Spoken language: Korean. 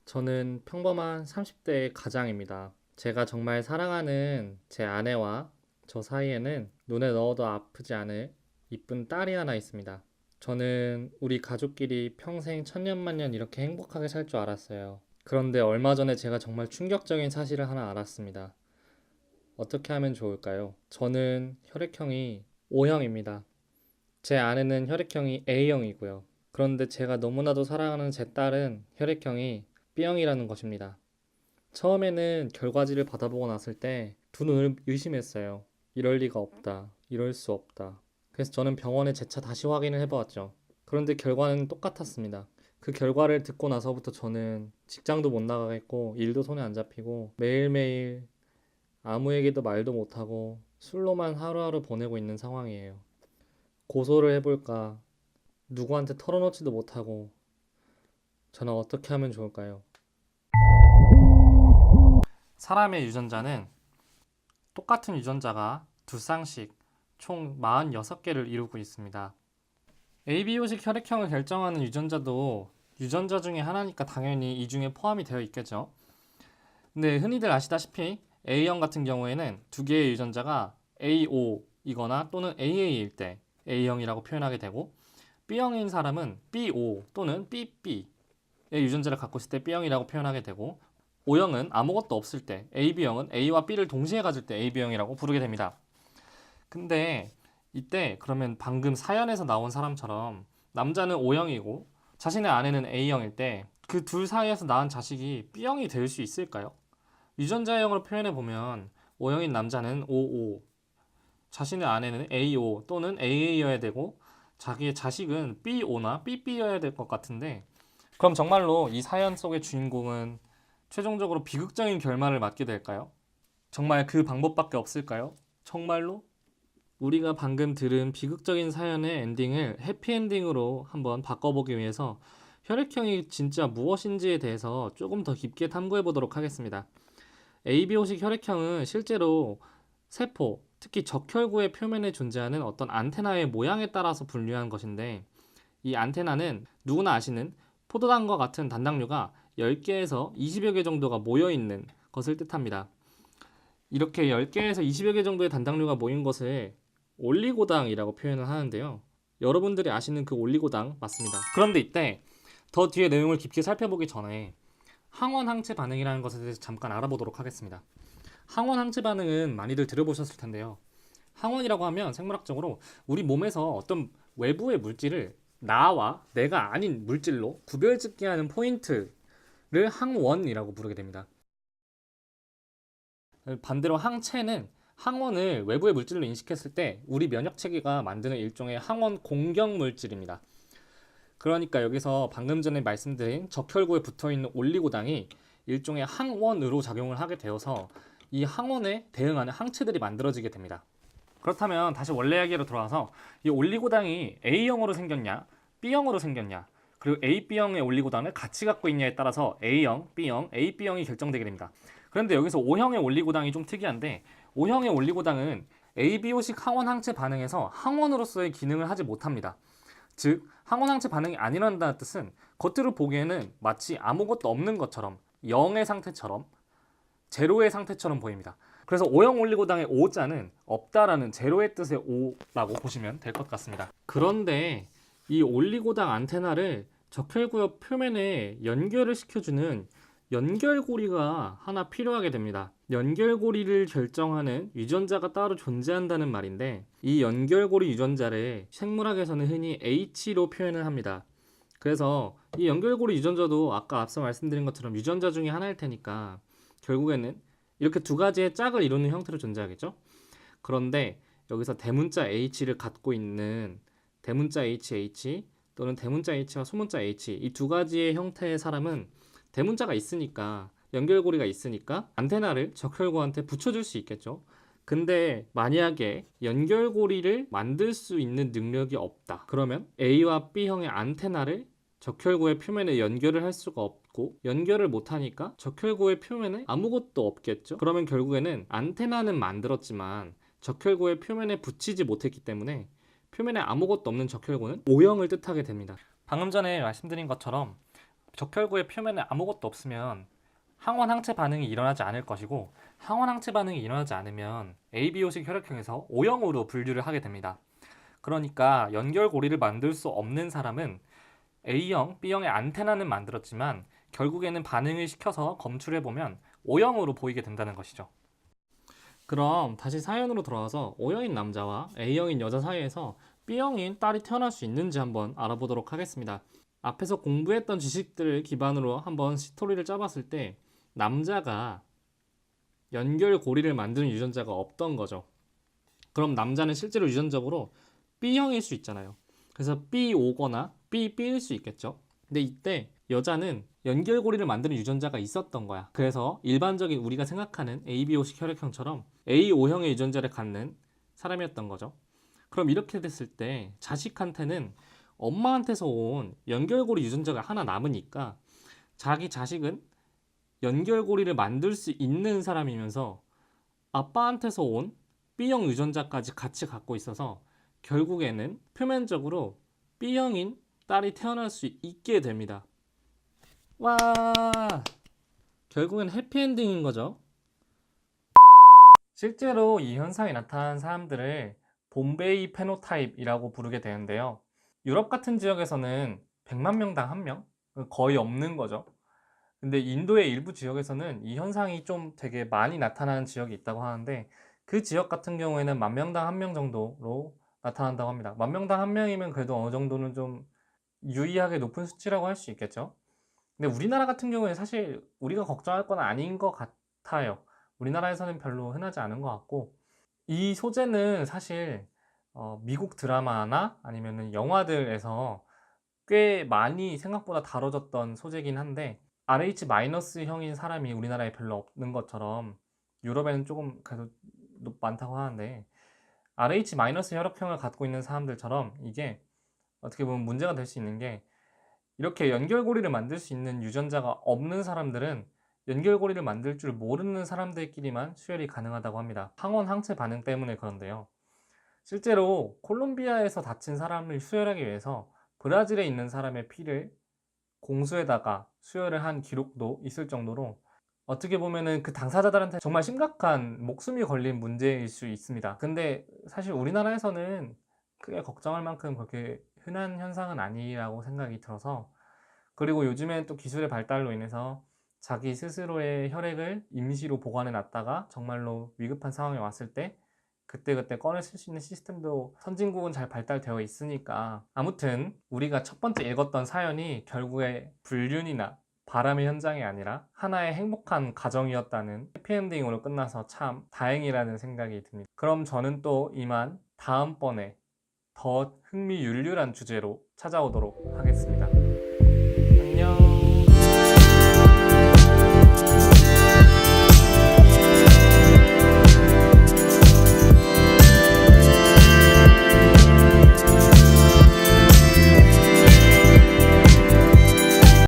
저는 평범한 30대 가장입니다. 제가 정말 사랑하는 제 아내와 저 사이에는 눈에 넣어도 아프지 않을 이쁜 딸이 하나 있습니다. 저는 우리 가족끼리 평생 천년만년 이렇게 행복하게 살 줄 알았어요. 그런데 얼마 전에 제가 정말 충격적인 사실을 하나 알았습니다. 어떻게 하면 좋을까요? 저는 혈액형이 O형입니다. 제 아내는 혈액형이 A형이고요. 그런데 제가 너무나도 사랑하는 제 딸은 혈액형이 B형이라는 것입니다. 처음에는 결과지를 받아보고 났을 때 두 눈을 의심했어요. 이럴 리가 없다. 이럴 수 없다. 그래서 저는 병원에 재차 다시 확인을 해보았죠. 그런데 결과는 똑같았습니다. 그 결과를 듣고 나서부터 저는 직장도 못 나가겠고 일도 손에 안 잡히고 매일매일 아무에게도 말도 못하고 술로만 하루하루 보내고 있는 상황이에요. 고소를 해볼까? 누구한테 털어놓지도 못하고 저는 어떻게 하면 좋을까요? 사람의 유전자는 똑같은 유전자가 두 쌍씩 총 46개를 이루고 있습니다. ABO식 혈액형을 결정하는 유전자도 유전자 중에 하나니까 당연히 이 중에 포함이 되어 있겠죠. 근데 흔히들 아시다시피 A형 같은 경우에는 두 개의 유전자가 AO이거나 또는 AA일 때 A형이라고 표현하게 되고, B형인 사람은 BO 또는 BB의 유전자를 갖고 있을 때 B형이라고 표현하게 되고, O형은 아무것도 없을 때, AB형은 A와 B를 동시에 가질 때 AB형이라고 부르게 됩니다. 근데 이때 그러면 방금 사연에서 나온 사람처럼 남자는 O형이고 자신의 아내는 A형일 때 그 둘 사이에서 낳은 자식이 B형이 될 수 있을까요? 유전자형으로 표현해 보면 O형인 남자는 OO, 자신의 아내는 AO 또는 AA여야 되고 자기의 자식은 BO나 BB여야 될 것 같은데, 그럼 정말로 이 사연 속의 주인공은 최종적으로 비극적인 결말을 맞게 될까요? 정말 그 방법밖에 없을까요? 정말로? 우리가 방금 들은 비극적인 사연의 엔딩을 해피엔딩으로 한번 바꿔보기 위해서 혈액형이 진짜 무엇인지에 대해서 조금 더 깊게 탐구해 보도록 하겠습니다. ABO식 혈액형은 실제로 세포, 특히 적혈구의 표면에 존재하는 어떤 안테나의 모양에 따라서 분류한 것인데, 이 안테나는 누구나 아시는 포도당과 같은 단당류가 10개에서 20여 개 정도가 모여있는 것을 뜻합니다. 이렇게 10개에서 20여 개 정도의 단당류가 모인 것을 올리고당이라고 표현을 하는데요. 여러분들이 아시는 그 올리고당 맞습니다. 그런데 이때 더 뒤에 내용을 깊게 살펴보기 전에 항원 항체 반응이라는 것에 대해서 잠깐 알아보도록 하겠습니다. 항원 항체 반응은 많이들 들어보셨을 텐데요. 항원이라고 하면 생물학적으로 우리 몸에서 어떤 외부의 물질을 나와 내가 아닌 물질로 구별짓게 하는 포인트를 항원이라고 부르게 됩니다. 반대로 항체는 항원을 외부의 물질로 인식했을 때 우리 면역체계가 만드는 일종의 항원 공격 물질입니다. 그러니까 여기서 방금 전에 말씀드린 적혈구에 붙어있는 올리고당이 일종의 항원으로 작용을 하게 되어서 이 항원에 대응하는 항체들이 만들어지게 됩니다. 그렇다면 다시 원래 이야기로 돌아와서 이 올리고당이 A형으로 생겼냐 B형으로 생겼냐, 그리고 A, B형의 올리고당을 같이 갖고 있냐에 따라서 A형, B형, A, B형이 결정되게 됩니다. 그런데 여기서 O형의 올리고당이 좀 특이한데, O형의 올리고당은 ABO식 항원 항체 반응에서 항원으로서의 기능을 하지 못합니다. 즉 항원 항체 반응이 안 일어난다는 뜻은 겉으로 보기에는 마치 아무것도 없는 것처럼, 0의 상태처럼, 제로의 상태처럼 보입니다. 그래서 O형 올리고당의 O자는 없다라는 제로의 뜻의 O라고 보시면 될 것 같습니다. 그런데 이 올리고당 안테나를 적혈구역 표면에 연결을 시켜주는 연결고리가 하나 필요하게 됩니다. 연결고리를 결정하는 유전자가 따로 존재한다는 말인데, 이 연결고리 유전자를 생물학에서는 흔히 H로 표현을 합니다. 그래서 이 연결고리 유전자도 아까 앞서 말씀드린 것처럼 유전자 중에 하나일 테니까 결국에는 이렇게 두 가지의 짝을 이루는 형태로 존재하겠죠. 그런데 여기서 대문자 H를 갖고 있는 대문자 HH 또는 대문자 H와 소문자 H, 이 두 가지의 형태의 사람은 대문자가 있으니까, 연결고리가 있으니까 안테나를 적혈구한테 붙여줄 수 있겠죠. 근데 만약에 연결고리를 만들 수 있는 능력이 없다, 그러면 A와 B형의 안테나를 적혈구의 표면에 연결을 할 수가 없고, 연결을 못하니까 적혈구의 표면에 아무것도 없겠죠. 그러면 결국에는 안테나는 만들었지만 적혈구의 표면에 붙이지 못했기 때문에 표면에 아무것도 없는 적혈구는 O형을 뜻하게 됩니다. 방금 전에 말씀드린 것처럼 적혈구의 표면에 아무것도 없으면 항원 항체 반응이 일어나지 않을 것이고, 항원 항체 반응이 일어나지 않으면 ABO식 혈액형에서 O형으로 분류를 하게 됩니다. 그러니까 연결고리를 만들 수 없는 사람은 A형, B형의 안테나는 만들었지만 결국에는 반응을 시켜서 검출해보면 O형으로 보이게 된다는 것이죠. 그럼 다시 사연으로 돌아와서 O형인 남자와 A형인 여자 사이에서 B형인 딸이 태어날 수 있는지 한번 알아보도록 하겠습니다. 앞에서 공부했던 지식들을 기반으로 한번 스토리를 짜봤을 때 남자가 연결고리를 만드는 유전자가 없던 거죠. 그럼 남자는 실제로 유전적으로 B형일 수 있잖아요. 그래서 B5거나 BB일 수 있겠죠. 근데 이때 여자는 연결고리를 만드는 유전자가 있었던 거야. 그래서 일반적인 우리가 생각하는 ABO식 혈액형처럼 A5형의 유전자를 갖는 사람이었던 거죠. 그럼 이렇게 됐을 때 자식한테는 엄마한테서 온 연결고리 유전자가 하나 남으니까 자기 자식은 연결고리를 만들 수 있는 사람이면서 아빠한테서 온 B형 유전자까지 같이 갖고 있어서 결국에는 표면적으로 B형인 딸이 태어날 수 있게 됩니다. 와! 결국엔 해피엔딩인 거죠. 실제로 이 현상이 나타난 사람들을 봄베이 페노타입이라고 부르게 되는데요. 유럽 같은 지역에서는 100만 명당 1명? 거의 없는 거죠. 근데 인도의 일부 지역에서는 이 현상이 좀 되게 많이 나타나는 지역이 있다고 하는데, 그 지역 같은 경우에는 10,000명당 1명 정도로 나타난다고 합니다. 10,000명당 1명이면 그래도 어느 정도는 좀 유의하게 높은 수치라고 할 수 있겠죠. 근데 우리나라 같은 경우에 사실 우리가 걱정할 건 아닌 것 같아요. 우리나라에서는 별로 흔하지 않은 것 같고, 이 소재는 사실 미국 드라마나 아니면은 영화들에서 꽤 많이 생각보다 다뤄졌던 소재긴 한데, RH-형인 사람이 우리나라에 별로 없는 것처럼 유럽에는 조금 그래도 많다고 하는데, RH- 혈액형을 갖고 있는 사람들처럼 이게 어떻게 보면 문제가 될 수 있는 게, 이렇게 연결고리를 만들 수 있는 유전자가 없는 사람들은 연결고리를 만들 줄 모르는 사람들끼리만 수혈이 가능하다고 합니다. 항원 항체 반응 때문에 그런데요. 실제로 콜롬비아에서 다친 사람을 수혈하기 위해서 브라질에 있는 사람의 피를 공수에다가 수혈을 한 기록도 있을 정도로 어떻게 보면은 그 당사자들한테 정말 심각한 목숨이 걸린 문제일 수 있습니다. 근데 사실 우리나라에서는 크게 걱정할 만큼 그렇게 흔한 현상은 아니라고 생각이 들어서, 그리고 요즘엔 또 기술의 발달로 인해서 자기 스스로의 혈액을 임시로 보관해 놨다가 정말로 위급한 상황이 왔을 때 그때그때 꺼내 쓸 수 있는 시스템도 선진국은 잘 발달되어 있으니까, 아무튼 우리가 첫 번째 읽었던 사연이 결국에 불륜이나 바람의 현장이 아니라 하나의 행복한 가정이었다는 해피엔딩으로 끝나서 참 다행이라는 생각이 듭니다. 그럼 저는 또 이만 다음번에 더 흥미윤류란 주제로 찾아오도록 하겠습니다.